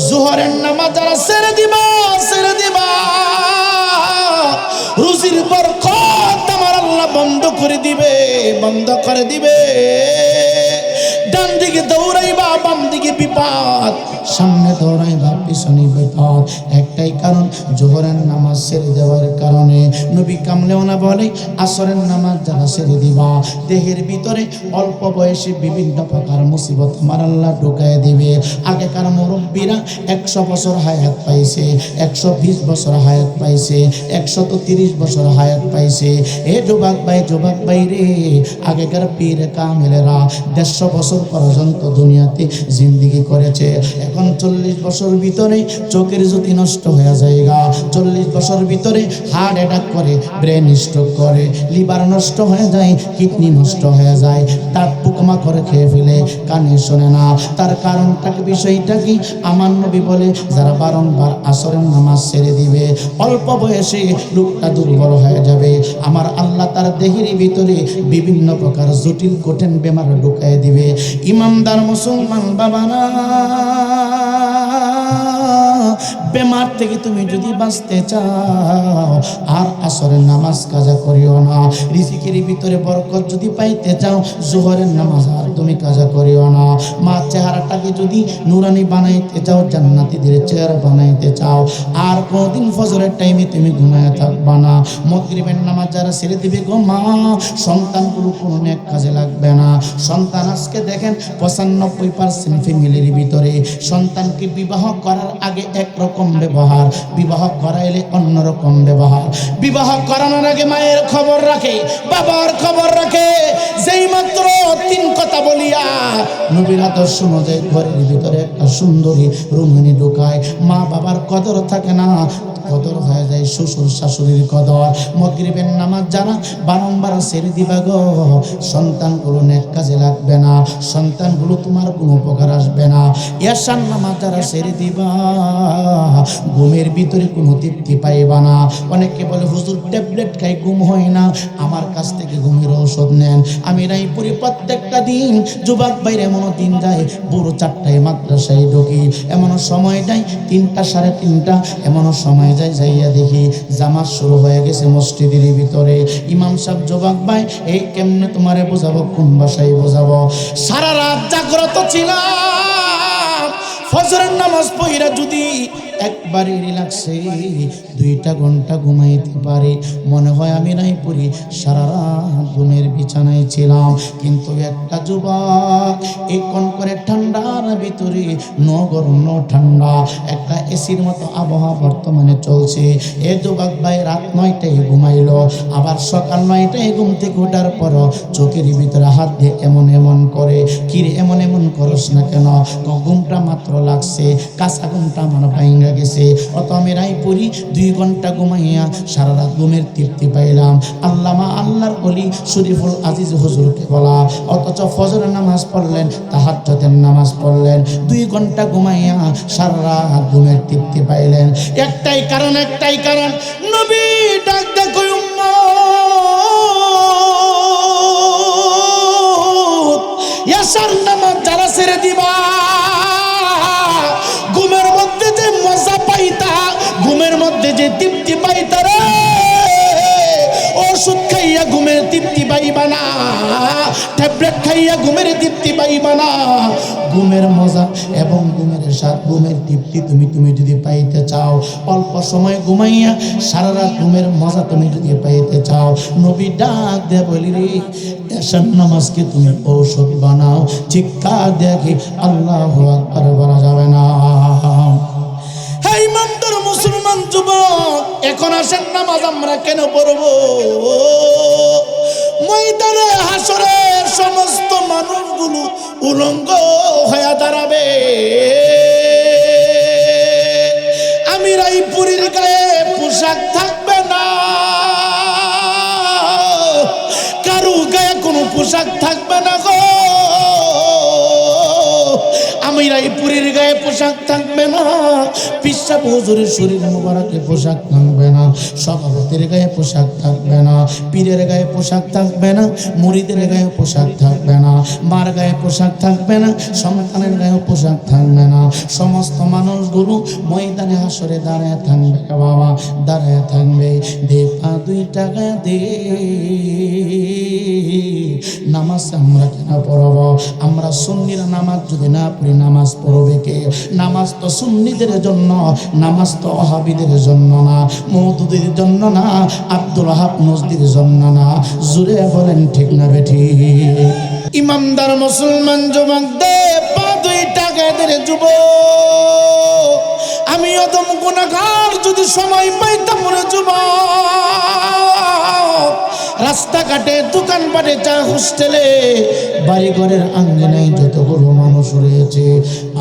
জোহরের নামাজ যারা ছেড়ে দিবা রুজির বরকত আমার আল্লাহ বন্ধ করে দিবে। ডান দিকে দৌড়াইবা বাম দিকে বিপদ, সামনে দৌড়াইবা পিছনে বিপদ। একটাই কারণ, জোহরের নামাজ ছেড়ে দেওয়ার কারণে। নবী কামলেওনা বলে আসরের নামাজ যারা ছেড়ে দিবা দেহের ভিতরে অল্প বয়সে বিভিন্ন প্রকার মুসিবত আমার আল্লাহ ঢুকায় দিবে। আগেকার মুরব্বীরা 100 বছর হায়াত পাইছে, 120 বছর হায়াত পাইছে, 130 বছর হায়াত পাইছে। এ যুবক ভাই রে, আগেকার পীর কামেলেরা 150 বছর পর্যন্ত দুনিয়াতে জিন্দেগি করেছে। এখন 40 বছর ভিতরে চোখের জ্যোতি নষ্ট হয়ে যায়, 40 বছর ভিতরে হার্ট অ্যাটাক করে, ব্রেন স্ট্রোক করে, লিভার নষ্ট হয়ে যায়, কিডনি নষ্ট হয়ে যায়, দাঁত পোকমা করে খেয়ে ফেলে, কানে শোনে না। তার কারণটা কি, বিষয়টা কি? আমার নবী বলে যারা বারংবার আসরের নামাজ ছেড়ে দিবে অল্প বয়সে লোকটা দুর্বল হয়ে যাবে। আমার আল্লাহ তার দেহের ভিতরে বিভিন্ন প্রকার জটিল কঠিন বেমার ঢুকায় দিবে। ইমানদার মুসলমান বাবারা, বেমার থেকে তুমি যদি বাঁচতে চাও আর আসরের নামাজ কাজা করিও না। রিজিকের ভিতরে বরকত যদি পাইতে চাও জোহরের নামাজ আর তুমি কাজা করিও না। মা চেহারাটাকে যদি নুরানি বানাইতে চাও, জান্নাতীদের চেহারা বানাইতে চাও, আর কোনদিন ফজরের টাইমে তুমি ঘুমায় থাকবা না। মাগরিবের নামাজ যারা ছেড়ে দিবে গো মা, সন্তানগুলো কোনো নেক কাজে লাগবে না। সন্তান আজকে দেখেন 95% ফ্যামিলির ভিতরে সন্তানকে বিবাহ করার আগে একরকম ব্যবহার, বিবাহ করাইলে অন্যরকম ব্যবহার। বিবাহ করানোর আগে মায়ের খবর রাখে, বাবার খবর রাখে। যেই মাত্র 3 কথা বলিয়া নবীর আদর্শ অনুযায়ী ঘরের ভিতরে একটা সুন্দরী রুমণী ঢুকায়, মা বাবার কদর থাকে না, কদর হয়ে যায় শ্বশুর শাশুড়ির কদর। মাগরিবের নামাজ যারা বারংবার ছেড়ে দিবা গো, সন্তানগুলো নেক কাজে লাগবে না, সন্তানগুলো তোমার কোনো উপকার আসবে না। এশার নামাজ যারা ছেড়ে দিবা ঘুমের ভিতরে কোনো তৃপ্তি পাইবা না। অনেকে বলে হুজুর ট্যাবলেট খাই ঘুম হয় না, আমার কাছ থেকে ঘুমের ঔষধ নেন। আমি রায়পুরে প্রত্যেকটা দিন যুবক বাইরে এমনও দিন যায় ভোর 4টায় মাদ্রাসায় ঢুকি, এমনও সময় যায় 3টা 3:30, এমনও সময় যাইয়া দেখি জামাত শুরু হয়ে গেছে মসজিদের ভিতরে। ইমাম সাহেব যুবক ভাই এই কেমনে তোমারে বোঝাবো, কোন ভাষায় বোঝাবো? সারা রাত জাগ্রত ছিলাম, ফজরের নামাজ পড়া যদি একবারে রিল্যাক্সে 2টা ঘন্টা ঘুমাইতে পারি, মনে হয় আমি রায়পুরি সারা রাত ঘুমের বিছানায় ছিলাম। কিন্তু একটা যুবক এই কোন করে ঠান্ডার ভিতরে, নো গরম নো ঠান্ডা, একটা এসির মতো আবহাওয়া বর্তমানে চলছে। এ যুবক ভাই রাত 9টায় ঘুমাইলো, আবার সকাল 9টায় ঘুম থেকে ওঠার পর চোখের ভিতরে হাত দিয়ে এমন করে, কিরে এমন করস না কেন? ঘুমটা মাত্র লাগছে, কাঁচা ঘুমটা আমার ভাঙা গেছে। অত আমি রায়পুরি 2 ঘন্টা ঘুমাইয়া সারা রাত ঘুমের তৃপ্তি পাইলাম। আল্লামা আল্লাহর ওলি শরীফুল আজিজ হুজুরকে বলা, অথচ ফজরের নামাজ পড়লেন, তাহাজ্জুদের নামাজ পড়লেন, 2 ঘন্টা ঘুমাইয়া সারা রাত ঘুমের তৃপ্তি পাইলেন। একটাই কারণ নবী ডাক দেখো উম্মত, এশার নামাজ যারা ছেড়ে দিবা ঘুমের মধ্যে যে মজা পাইতা, ঘুমের মধ্যে যে তৃপ্তি পাইতা রে, ওষুধ খাইয়া ঘুমের তৃপ্তি পাইবা না, ট্যাবলেট খাইয়া ঘুমের তৃপ্তি পাইবা না। ঘুমের মজা এবং ঘুমের স্বাদ, ঘুমের তৃপ্তি তুমি যদি পাইতে চাও, অল্প সময় ঘুমাইয়া সারা রাত ঘুমের মজা তুমি যদি পাইতে চাও, নবী ডাক দে বলি রে, এশার নামাজকে তুমি ঔষধ বানাও। চিৎকার দেখি আল্লাহু আকবার বলা যাবে না। হে ইমানদার মুসলমান যুবক, এখন আসেন নামাজ আমরা কেন পড়ব? ময়দানে হাসরের সমস্ত মানুষগুলো উলঙ্গ হয়ে দাঁড়াবে। আমি রায়পুরীর গায়ে পোশাক থাকবে না, কারো গায়ে কোনো পোশাক থাকবে না গো। আমি রায়পুরীর গায়ে পোশাক থাকবে না, পিসাব হুজুরের শরীর মোবারকে পোশাক থাকবে না, সভাপতির গায়ে পোশাক থাকবে না, পীরের গায়ে পোশাক থাকবে না, মুরিদের গায়ে পোশাক থাকবে না, মার গায়ে পোশাক থাকবে না, সন্তানের গায়ে পোশাক থাকবে না। সমস্ত মানুষগুলো ময়দানে হাসরে দাঁড়ায় থাকবে বাবা, দাঁড়ায় থাকবে। দে পা দুই টাকা দে, নামাজ আমরা কেন পড়ব? আমরা সুন্নিরা নামাজ যদি না পড়ি নামাজ পড়বে কে? নামাজ তো সুন্নিদের জন্য, নামাজ তো ওহাবীদের জন্য না, মওদুদীর জন্য না, আব্দুল ওহাব নজদির জন্য না। জুড়ে বলেন ঠিক না বেঠিক? ইমানদার মুসলমান যুবক দে পা দুই টাকা দে যুবক। আমি অদম গুনাহগার যদি সময় পাইতাম রে যুবক, রাস্তাঘাটে দোকানপাটে চা হোস্টেলে বাড়ি ঘরের আঙ্গিনায় যতগুলো মানুষ রয়েছে,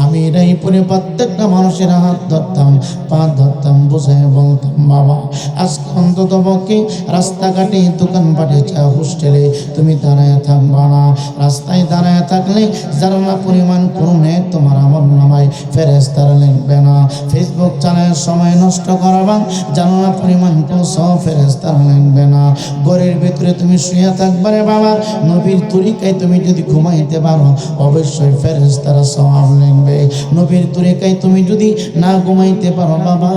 আমি রায়পুরে প্রত্যেকটা মানুষের হাত ধরতাম, পা ধরতাম, বোঝায় বলতাম বাবা আজকে অন্তত পক্ষে রাস্তাঘাটে দোকানপাটে চা হোস্টেলে তুমি দাঁড়ায় থাকবা না। রাস্তায় দাঁড়ায় থাকলে জানা পরিমাণ করুণে তোমার আমল নামায় ফেরেশতারা লিখবে না। ফেসবুক চালায় সময় নষ্ট করাবা, জানা পরিমাণ কোন সব ফেরেশতারা লিখবে না। ঘরের ভিতরে তুমি শুয়ে থাকবা রে বাবা, নবীর তরিকায় তুমি যদি ঘুমাইতে পারো অবশ্যই ফেরেশতারা সওয়াব লিখবে। নবীর তরিকায় তুমি যদি না ঘুমাইতে পারো বাবা,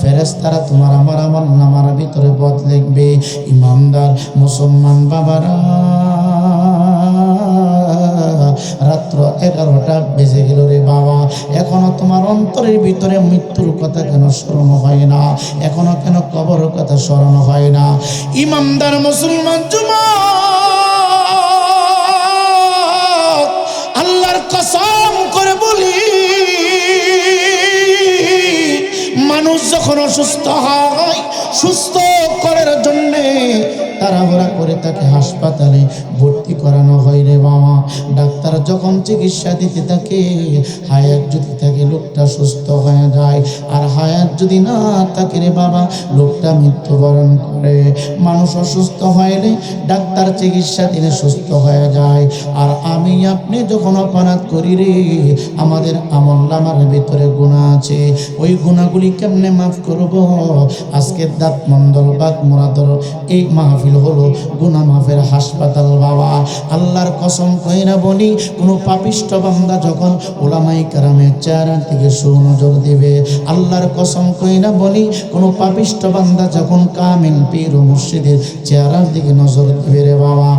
ফেরেশতারা তোমার আমার আমল নামার ভিতরে বদ লিখবে। ইমানদার মুসলমান বাবারা, রাত্র 11টা বেজে গেল রে বাবা, এখনো তোমার অন্তরের ভিতরে মৃত্যুর কথা কেন স্মরণ হয় না? এখনো কেন কবরের কথা স্মরণ হয় না? ইমানদার মুসলমান যুবক, আল্লাহর কসম করে বলি, মানুষ যখন অসুস্থ হয়, সুস্থ করার জন্যে তাড়াহুড়া করে তাকে হাসপাতালে ভর্তি করানো হয় রে বাবা। ডাক্তার যখন চিকিৎসা দিতে থাকে, হায়াত যদি থাকে লোকটা সুস্থ হয়ে যায়, আর হায়াত যদি না থাকে রে বাবা লোকটা মৃত্যুবরণ করে। মানুষ অসুস্থ হলে ডাক্তার চিকিৎসা দিলে সুস্থ হয়ে যায়, আর আমি আপনি যখন অপরাধ করি রে, আমাদের আমলনামার ভিতরে গুনাহ আছে, ওই গুনাহগুলি কেমনে মাফ করব? আজকের দাঁত মন্ডল বাগ মুরাদর এই মাহফিল হলো গুনাহ মাফের হাসপাতাল বাবা। আল্লাহর কসম কইরা বলি, কোনো পাপিষ্ট বান্দা যখন উলামায়ে কেরামের চেহারার দিকে সুনজর দিবে, আল্লাহর কসম কইরা বলি, কোনো পাপিষ্ট বান্দা যখন কামিল পীর ও মুর্শিদের চেহারার দিকে নজর দিবে রে বাবা,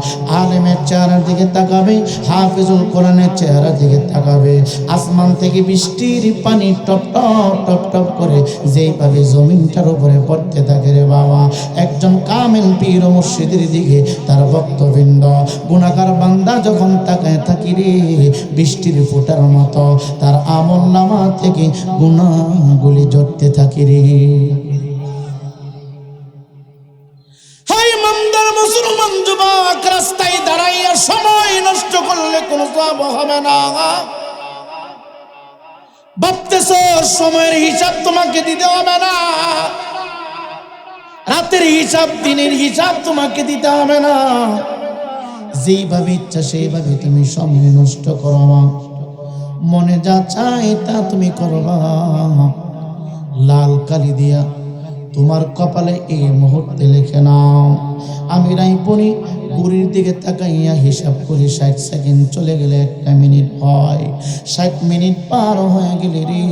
আলেমের চেহারার দিকে তাকাবে, হাফিজুল কোরআনের চেহারার দিকে তাকাবে, আসমান থেকে বৃষ্টির পানি টপ টপ টপ টপ করে যেইভাবে জমিনটার উপরে পড়তে থাকে রে বাবা, একজন কামিল পীর ও মুর্শিদের দিকে তার ভক্তবৃন্দ গুনাহগার বান্দা যখন তাকায় থাকি রে, বৃষ্টির ফোঁটার মতো তার আমলনামা থেকে গুনাহগুলি ঝরতে থাকে রে। হাই ইমানদার মুসলমান যুবক, রাস্তায় দাঁড়াইয়া সময় নষ্ট করলে কোনো সওয়াব হবে না। ভাবতেছ সময়ের হিসাব তোমাকে দিতে হবে না, রাতের হিসাব দিনের হিসাব তোমাকে দিতে হবে না। যেইভাবে ইচ্ছা সেইভাবে তুমি সময় নষ্ট করবা, মনে যা চায় তা তুমি করবা। লাল কালি দিয়া তোমার কপালে এই মুহূর্তে লিখে নাও, আমি রায়পুরি বুড়ির দিকে তাকাইয়া হিসাব করি 60 সেকেন্ড চলে গেলে 1 মিনিট হয়, 60 মিনিট পার হয়ে গেলে রে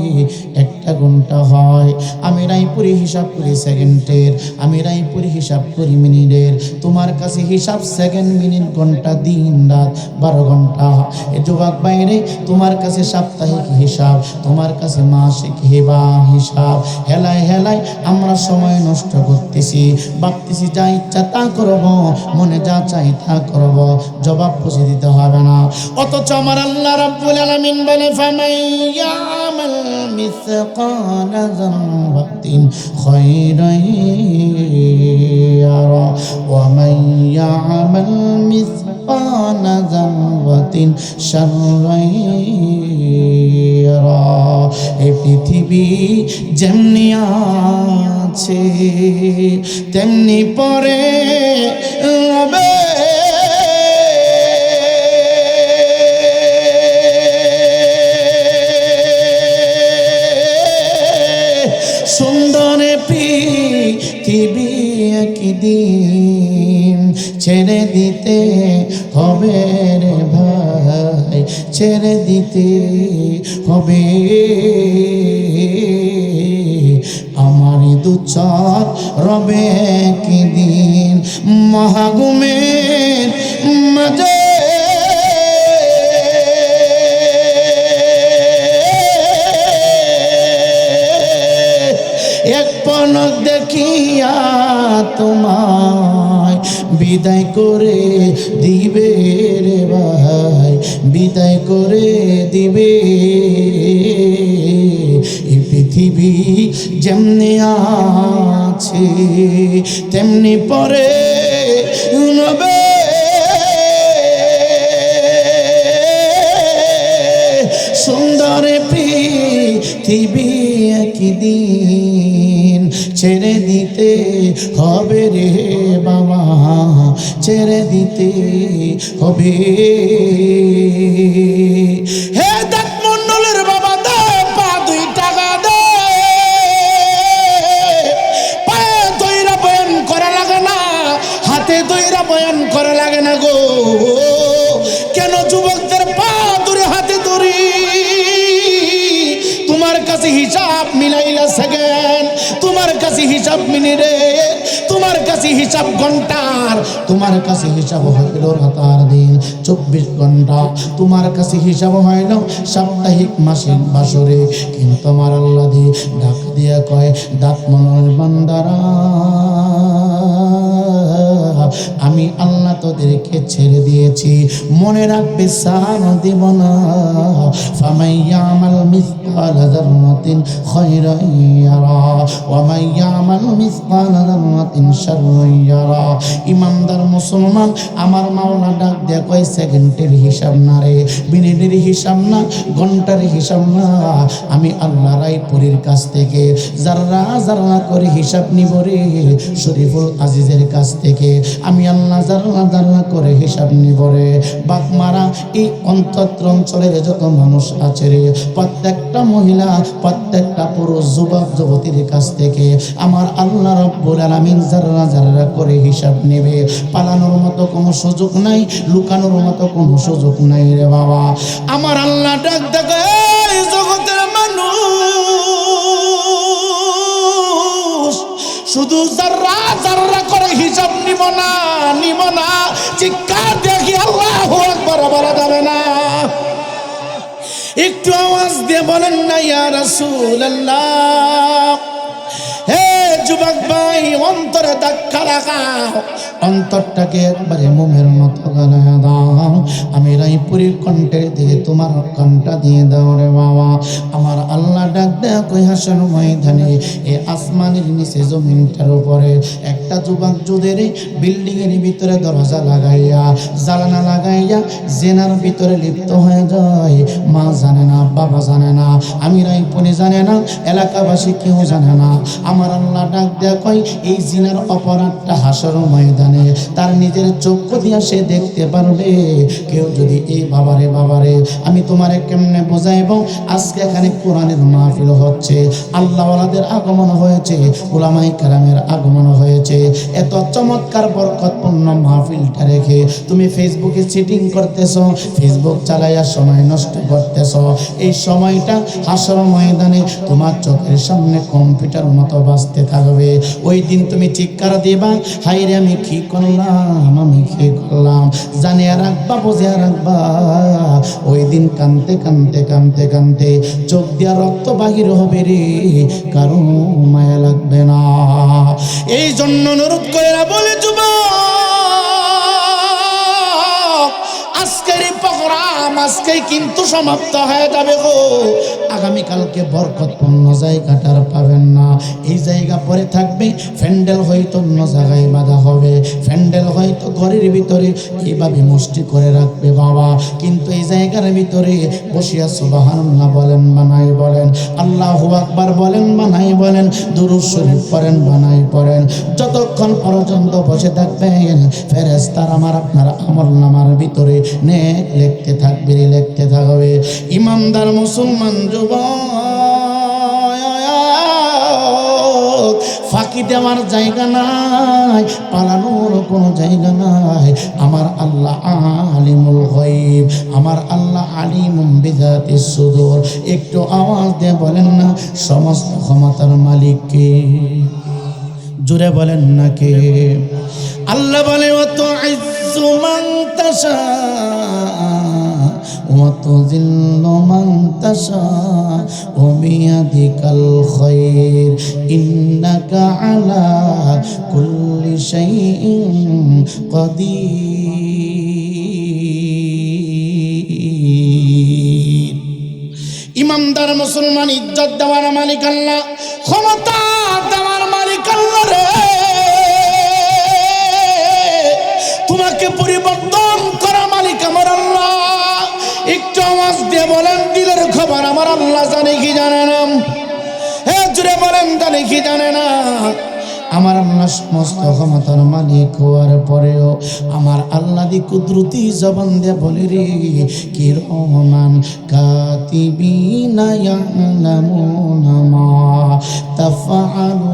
1 ঘন্টা হয়। আমি রায়পুরি হিসাব করি সেকেন্ডের, আমি রায়পুরি হিসাব করি মিনিটের। তোমার কাছে হিসাব সেকেন্ড, মিনিট, ঘন্টা, দিন রাত 12 ঘন্টা। এ যুবক বাইরে, তোমার কাছে সাপ্তাহিক হিসাব, তোমার কাছে মাসিক হিসাব। হেলায় হেলায় আমরা সময় নষ্ট করতেছি, ভাবতেছি যা ইচ্ছা তা করব, মনে যা চাই তা করব, জবাব বুঝে দিতে হবে না। অথচ আমার আল্লাহ রাব্বুল আলামিন বলে, ফামান ইয়ামাল মিসকালা যাররাতিন খায়রান ইয়ারা ওয়া মান ইয়ামাল মিসকালা যাররাতিন শাররান ইয়ারা। এই পৃথিবী যেমনি আছে তেমনি পরে রবে, পৃথিবী একদিন ছেড়ে দিতে হবে রে ভাই, ছেড়ে দিতে হবে। আমারই দু চর রবে একদিন মহাগুমের মাঝে, এক পলক দেখিয়া তোমায় বিদায় করে দিবে রে ভাই, বিদায় করে দিবে। এই পৃথিবী যেমনি আছে তেমনি পরে নবে, সুন্দর পৃথিবী একদিন ছেড়ে দিতে হবে রে বাবা, ছেড়ে দিতে হবে। হে দাঁত মন্ডলের বাবা দে পা 2 টাকা দে, পায়ে দইরা বয়ান করা লাগে না, হাতে দইরা বয়ান করা লাগে না গো। কেন যুবকদের পা ধরে হাতে ধরি? তোমার কাছে হিসাব মিলাইলা সেকেন্ড, তোমার কাছে হিসাব মিনিটের, তোমার কাছে হিসাব ঘন্টার, তোমার কাছে হিসাব হইল রাতার দিন 24 ঘন্টা, তোমার কাছে হিসাব হইল সাপ্তাহিক মাসিক বাসরে। কিন্তু আমার আল্লাহ দিয়ে ডাক দিয়া কয়, দাঁত মনের বান্দারা আমি আল্লাহ তোদেরকে ছেড়ে দিয়েছি, মনে রাখবে সান দিব না। ফামাইয়ামাল মিসকাল যাররাতিন খায়রান ইয়ারা ওয়া মাইয়ামাল মিসকাল যাররাতিন শাররান ইয়ারা। ইমানদার মুসলমান, আমার মাওলা ডাক দেয়া কয়, সেকেন্ডের হিসাব না রে, মিনিটের হিসাব না, ঘন্টার হিসাব না, আমি আল্লাহ রায়পুরীর কাছ থেকে যারা যারা করে হিসাব নিব রে, শরীফুল আজিজের কাছ থেকে আমি আল্লাহ যারা যারা করে হিসাব নিব রে। বাগমারা এই অন্তত্র অঞ্চলের যত মানুষ আছে রে, প্রত্যেকটা মহিলা, প্রত্যেকটা পুরুষ, যুবক যুবতীর কাছ থেকে আমার আল্লাহ রব্বুল আলামিন যারা যারা করে হিসাব নেবে। পালানোর মতো কোনো সুযোগ নাই, লুকানোর মতো কোনো সুযোগ নাই রে বাবা। আমার আল্লাহ ডাক দেখে, এই জগতের মানুষ শুধু যারা যারা করে হিসাব নিব না, নিব না, চিৎকার দেখি আল্লাহু আকবার বলা যাবে না। একটু আওয়াজ দিয়ে বলেন না ইয়া রাসূলুল্লাহ। হে যুবক ভাই, অন্তরে ধাক্কা লাগাও, অন্তরটাকে একবারে মোমের মতো গালায় দাও। আমি রায়পুরীর কণ্ঠের দিকে তোমার কণ্ঠটা দিয়ে দাও রে বাবা। আমার আল্লাহ ডাক দেয়া কই, হাসন ময়দানে এ আসমানের নিচে জমিনটার উপরে একটা যুবক যুদের বিল্ডিং এর ভিতরে দরজা লাগাইয়া, জানালা লাগাইয়া জেনার ভিতরে লিপ্ত হয়ে যায়। মা জানে না, বাবা জানে না, আমি রায়পুরি জানে না, এলাকাবাসী কেউ জানে না। আমার আল্লাহ ডাক দেয়া কই, এই জিনার অপরাধটা হাসর ময়দানে তার নিজের চক্ষু দিয়া সে দেখতে পারবে। কেউ যদি এই বাবারে বাবারে আমি তোমারে কেমনে বোঝাইব, আজকে এখানে কোরআনের মাহফিল হচ্ছে, আল্লাহওয়ালাদের আগমন হয়েছে, উলামায়ে কেরামের আগমন হয়েছে। এত চমৎকার বরকতপূর্ণ মাহফিলটা রেখে তুমি ফেসবুকে চিটিং করতেছ, ফেসবুক চালাইয়া সময় নষ্ট করতেছ। এই সময়টা হাসর ময়দানে তোমার চোখের সামনে কম্পিউটার মতো বাজতে থাকবে। ওই দিন তুমি চিৎকার দিবা, হাইরে আমি কি করলাম, আমি কি করলাম। জানিয়া রাখবা, বুঝিয়া রাখবা, ওই দিন কানতে কানতে কানতে কানতে চোখ দিয়া রক্ত বাহির হবে রে, কারো মায়া লাগবে না। এই জন্য অনুরোধ করে বলে যুবক, আজকের প্রোগ্রাম আজকেই কিন্তু সমাপ্ত হয়ে যাবে গো। আগামীকালকে বরকতপূর্ণ জায়গাটার পাবেন না, এই জায়গা পরে থাকবে। প্যান্ডেল হয়তো অন্য জায়গায় বাঁধা হবে, প্যান্ডেল হয়তো ঘরের ভিতরে এইভাবে মুষ্টি করে রাখবে বাবা, কিন্তু এই জায়গার ভিতরে বসিয়া সুবহানাল্লাহ বলেন বানাই বলেন, আল্লাহু আকবার বলেন বানাই বলেন, দুরূদ শরীফ পড়েন বানাই পড়েন। যতক্ষণ পর্যন্ত বসে থাকবেন, ফেরেশতারা আমার আপনার আমলনামার ভিতরে নেক লিখতে থাকবে, লিখতে থাকবে। ইমানদার মুসলমান যুবক, ফাঁকি দেওয়ার জায়গা নাই, পালানোর কোনো জায়গা নাই। আমার আল্লাহ আলিমুল গায়ব, আমার আল্লাহ আলিমুম বিযাতিস সুদূর। একটু আওয়াজ দিয়ে বলেন না সমস্ত ক্ষমতার মালিক কে? জোরে বলেন না কে? আল্লাহ বলে ওয়া তুইজ্জু মান তাশা ওয়া তুযিল্লু মান তাশা ওয়া বিয়াদিকাল খায়র ইন্নাকা আলা কুল্লি শাইইন কাদির। ইমানদার মুসলমান, ইজ্জত দেওয়ার মালিক আল্লাহ, ক্ষমতা দেওয়ার মালিক আল্লাহ রে। তোমাকে পরিবর্তন করা মালিক আমার আল্লাহ। একটু আওয়াজ দিয়ে বলেন দিলের খবর আমার আল্লাহ জানে কি জানে না? হ্যাঁ জুড়ে বলেন জানে কি জানে না? আমার আল্লাহ সমস্ত ক্ষমতার মালিক হওয়ার পরেও আমার আল্লাহ দি কুদরতি জবান দিয়ে বলে রে কি রহমান কাতিবিনা ইয়ালামুনা মা তাফআলুন।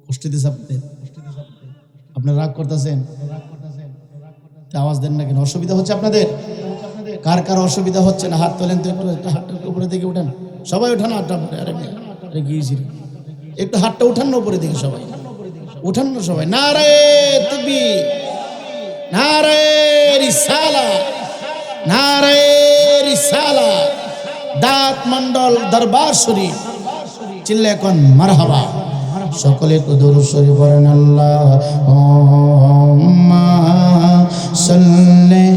কষ্ট দিছে আপনার রাগ করতেছেন? আওয়াজ দেন না কেন? অসুবিধা হচ্ছে আপনাদের? কার কার অসুবিধা হচ্ছে না হাত তোলেন তো একটু। হাতটা উপরে দিকে উঠান সবাই, উঠান হাতটা উপরে। আরে গিয়েছিল একটু হাতটা উঠান না উপরে দিকে সবাই, উঠান না সবাই। নারে তাকবীর, নারে রিসালাত, নারে রিসালাত। দাঁত মন্ডল দরবার শরীফ চিল্লে এখন মারহাবা। সকলে একটু দরুদ শরীফ পড়েন। আল্লাহুম্মা সাল্লি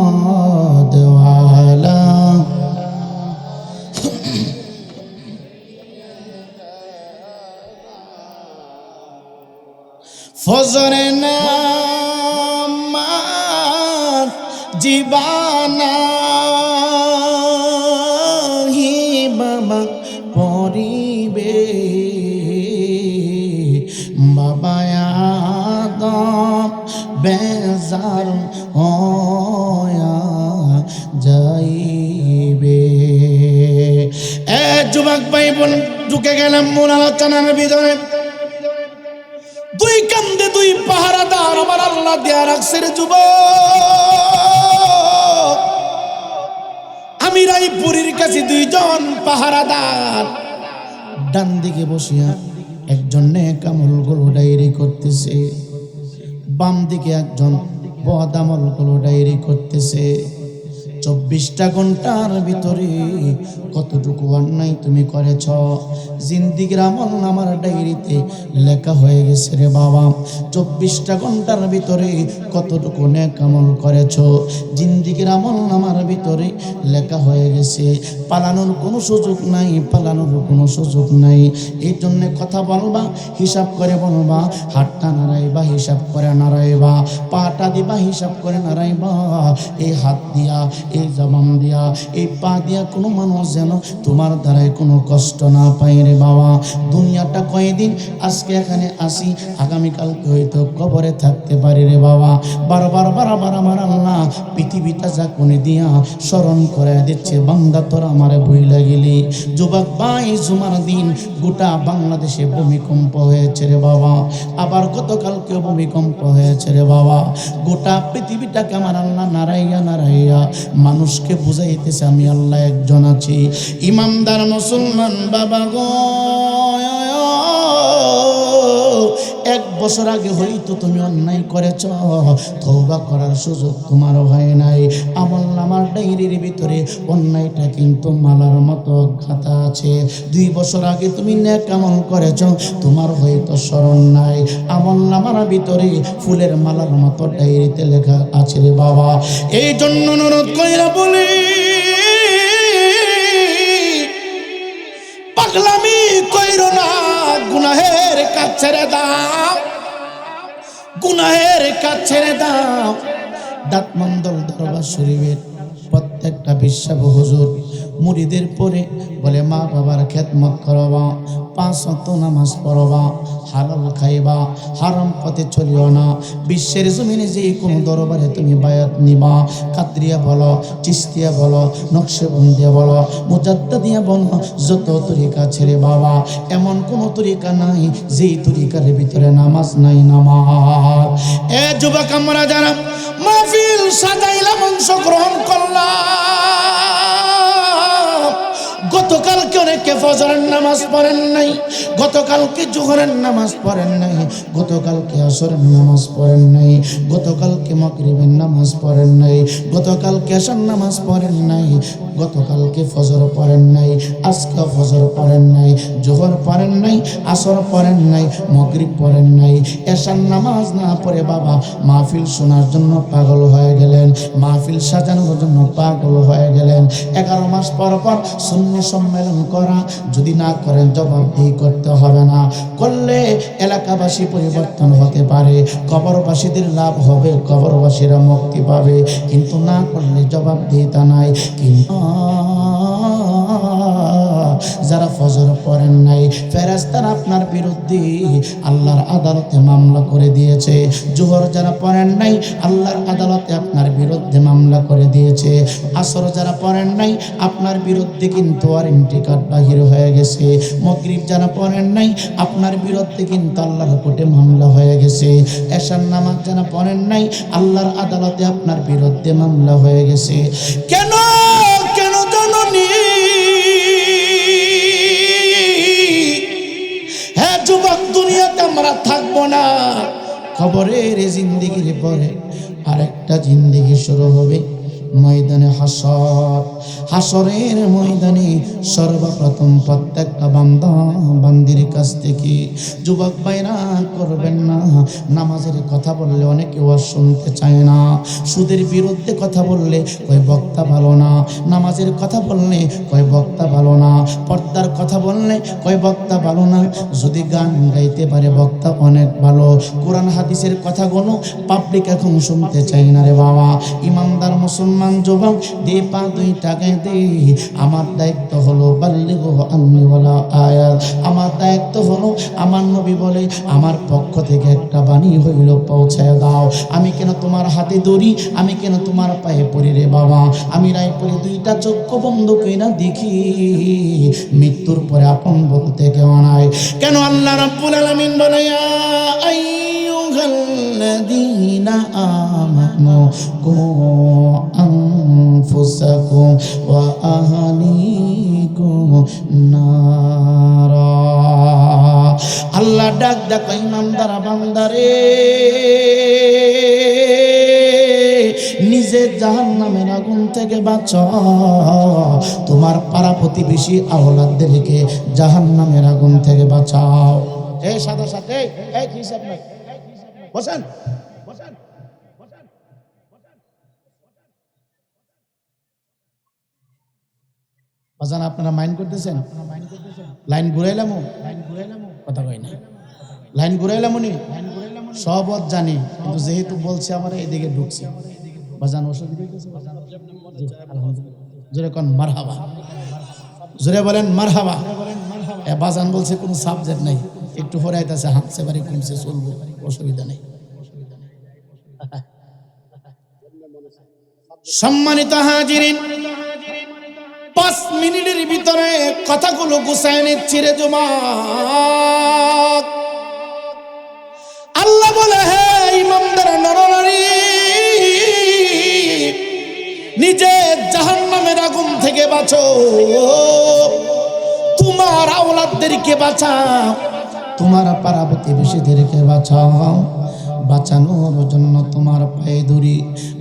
মুহাম্মাদ ওয়া আলা ফজরে নামাজ জীবানা হি বাবা পরিবে বাবা আদম বেজার হয়া যাইবে। এ যুবক ভাই বোন, ঢুকে গেলাম মূল আলোচনার ভিতরে। দুই কান্দে দুই পাহারাদার আমার আল্লাহ দেয়া রাখছে রে যুবক। আমি রায়পুরীর কাছে দুইজন পাহারাদার, ডান দিকে বসিয়া একজন নেক আমলগুলো ডায়েরি করতেছে, বাম দিকে একজন বদ আমলগুলো ডায়েরি করতেছে। 24টা ঘন্টার ভিতরে কতটুকু অন্যায় তুমি করেছ জিন্দিগির আমল আমার ডায়েরিতে লেখা হয়ে গেছে রে বাবা। 24টা ঘন্টার ভিতরে কতটুকু নেক আমল করেছ জিন্দিগির আমল আমার ভিতরে লেখা হয়ে গেছে। পালানোর কোনো সুযোগ নাই, পালানোর কোনো সুযোগ নাই। এই জন্যে কথা বলবা হিসাব করে বলবা, হাতটা নাড়াইবা হিসাব করে নাড়াইবা, পাটা দিবা হিসাব করে নাড়াইবা। এই হাত দিয়া, এই জবান দিয়া, এই পা দিয়া কোনো মানুষ যেন তোমার দ্বারায় কোনো কষ্ট না পাই রে বাবা। দুনিয়াটা কয়দিন, আজকে এখানে আসি, আগামীকালকে হয়তো কবরে থাকতে পারি রে বাবা। বারবার বারবার আমার আল্লাহ পৃথিবীটা যা কোনে দিয়া স্মরণ করে দিচ্ছে, বান্দা তোর আমারে ভুইলা গেলি। যুবক ভাই, জুমার দিন গোটা বাংলাদেশে ভূমিকম্প হয়েছে রে বাবা। আবার গতকালকেও ভূমিকম্প হয়েছে রে বাবা। গোটা পৃথিবীটাকে আমার আল্লাহ নাড়াইয়া নাড়াইয়া মানুষকে বুঝাইতেছে আমি আল্লাহ একজন আছি। ইমানদার মুসলমান বাবা গো, 1 বছর আগে হয়তো তুমি অন্যায় করেছ, তওবা করার সুযোগ তোমার হয় নাই। আমলনামার ডায়েরির ভিতরে অন্যায়টা কিন্তু মালার মতো গাঁথা আছে। 2 বছর আগে তুমি নেক আমল করেছ, তোমার হয়তো স্মরণ নাই। আমলনামার ভিতরে ফুলের মালার মতো ডায়েরিতে লেখা আছে রে বাবা। এই জন্য অনুরোধ কইরা বলি, পাগলামি কইরো না, গুনাহের কাজ ছেড়ে দাও, গুনাহের কাজ ছেড়ে দাও। দাঁতমন্ডল দরবার শরীফের প্রত্যেকটা বিশ্বাস হুজুর মুরিদের পরে বলে মা বাবার খেদমত করবা, 5 ওয়াক্ত নামাজ পড়বা, হালাল খাইবা, হারাম পথে চলিও না। বিশ্বের জমিনে যে কোনো দরবারে তুমি বায়াত নিবা, কাদরিয়া বলো, চিস্তিয়া বলো, নকশবন্দিয়া বলো, মুজাদ্দিদিয়া বলো, যত তরিকা ছেড়ে বাবা এমন কোনো তরিকা নাই যেই তরিকার ভিতরে নামাজ নাই। নামাজ এ যুবক আমরা যারা মাহফিল সাজাইলাম, অংশগ্রহণ করলাম, গতকালকে অনেকে ফজরের নামাজ পড়েন নাই, গতকালকে জোহরের নামাজ পড়েন নাই, গতকালকে আসরের নামাজ পড়েন নাই, গতকালকে মাগরিবের নামাজ পড়েন নাই, গতকালকে এশার নামাজ পড়েন নাই, গতকালকে ফজর পড়েন নাই, আজকে ফজর পড়েন নাই, জোহর পড়েন নাই, আসর পড়েন নাই, মাগরিব পড়েন নাই, এশার নামাজ না পড়ে বাবা মাহফিল শোনার জন্য পাগল হয়ে গেলেন, মাহফিল সাজানোর জন্য পাগল হয়ে গেলেন। 11 মাস পর পর সুন্নি সম্মেলন করা, যদি না করেন জবাবদিহি করতে হবে না, করলে এলাকাবাসী পরিবর্তন হতে পারে, কবরবাসীদের লাভ হবে, কবরবাসীরা মুক্তি পাবে, কিন্তু না করলে জবাবদিহিতা নাই। কিন্তু যারা ফজর পড়েন নাই, ফেরেশতারা আপনার বিরুদ্ধে আল্লাহর আদালতে মামলা করে দিয়েছে। জোহর যারা পড়েন নাই, আল্লাহর আদালতে আপনার বিরুদ্ধে মামলা করে দিয়েছে। আসর যারা পড়েন নাই, আপনার বিরুদ্ধে কিন্তু ওয়ারেন্টি কার্ড বাহির হয়ে গেছে। মাগরিব যারা পড়েন নাই, আপনার বিরুদ্ধে কিন্তু আল্লাহর কোর্টে মামলা হয়ে গেছে। এশার নামাজ যারা পড়েন নাই, আল্লাহর আদালতে আপনার বিরুদ্ধে মামলা হয়ে গেছে। কেন কেন জননী? হ্যাঁ যুবক, দুনিয়াতে আমরা থাকবো না, কবরের জিন্দেগির পরে আরেকটা জিন্দেগি শুরু হবে, ময়দানে হাসর। হাসরের ময়দানে সর্বপ্রথম প্রত্যেকটা বান্দা বান্দির কাছ থেকে, যুবক ভাইরা করবেন না, নামাজের কথা বললে অনেকে ওয়াজ শুনতে চায় না, সুদের বিরুদ্ধে কথা বললে কয় বক্তা ভালো না, নামাজের কথা বললে কয় বক্তা ভালো না, পর্দার কথা বললে কয় বক্তা ভালো না, যদি গান গাইতে পারে বক্তা অনেক ভালো, কোরআন হাদিসের কথাগুলো পাবলিক এখন শুনতে চাই না রে বাবা। ইমানদার মুসলমান যুবক, দে পা 2 টাকায় দে, আমার দায়িত্ব হলো বাল্লিগু আন্নি ওয়ালা আয়াত, আমার দায়িত্ব হলো আমার নবী বলে আমার পক্ষ থেকে একটা বাণী হইল পৌঁছায় দাও। আমি কেন তোমার হাতে ধরি, আমি কেন তোমার পায়ে পড়ি রে বাবা, আমি রায় পড়ে 2টা চক্ষু বন্ধ কইরা দেখি, মৃত্যুর পরে আপন বলতে কেউ নাই। কেন আল্লাহ রাব্বুল আলামিন বলে ইয়া আইয়ুহাল্লাযীনা আমানু কু আনফুসাকুম ওয়া আহলিকুম নারা। আল্লাহ ডাক ডাক ইমানদার বান্দারে, নিজে জাহান্নামের আগুন থেকে বাঁচাও, তোমার পাড়া প্রতিবেশী আওলাদদেরকে জাহান্নামের আগুন থেকে বাঁচাও। এই সাদা সাথে এই কি হিসাব নাই, বসেন বসেন বসেন। বাজান আপনারা মাইন্ড করতেছেন? লাইন ঘুরাইলাম, কথা কই না, লাইন ঘুরাইলাম নি, সব জানি, কিন্তু যেহেতু বলছে আমার এইদিকে ঢুকছে। বাজান অসুবিধা জোরে কোন মারহাবা, জোরে বলেন মারহাবা। বাজান বলছে কোনো সাবজেক্ট নাই, একটু হরাইতেছে, হাঁটছে বাড়ি কমছে, চলবো, অসুবিধা নেই। সম্মানিত হাজিরিন, 5 মিনিটের ভিতরে কথাগুলো গুছায় নিচ্ছি রে যুবক। আল্লাহ বলে হে ইমানদার নরনারী, নিজে জাহান্নামের আগুন থেকে বাঁচো, তোমার আওলাদদেরকে বাঁচাও, তোমার পাড়া প্রতিবেশীদেরকে বাঁচাও। বাঁচানোর জন্য তোমার পায়ে ধরি,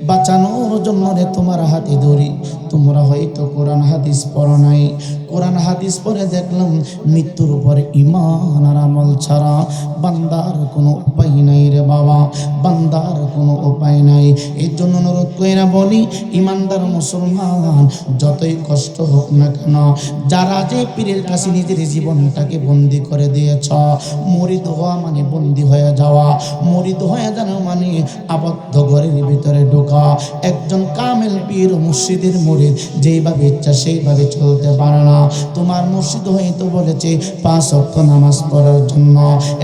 বাঁচানোর জন্য রে তোমার হাতে ধরি। তোমরা হয়তো কোরআন হাদিস পড়ো নাই, কোরআন হাদিস পড়ে দেখলাম মৃত্যুর উপরে ঈমান আর আমল ছাড়া বান্দার কোনো উপায় নাই রে বাবা, বান্দার কোনো উপায় নাই। এর জন্য অনুরোধ কইরা বলি, ইমানদার মুসলমান, যতই কষ্ট হোক না কেন, যারা যে পীরের কাছে নিজের জীবনটাকে বন্দি করে দিয়েছ, মুরিদ হওয়া মানে বন্দি হয়ে যাওয়া, মুরিদ হয়ে যাওয়া মানে আবদ্ধ ঘরের ভিতরে ঢোকা। একজন কামেল পীর মুর্শিদের মুরিদ যেইভাবে ইচ্ছা সেইভাবে চলতে পারে না। তোমার মুর্শিদ হয়তো বলেছে 5 ওয়াক্ত নামাজ পড়ার জন্য,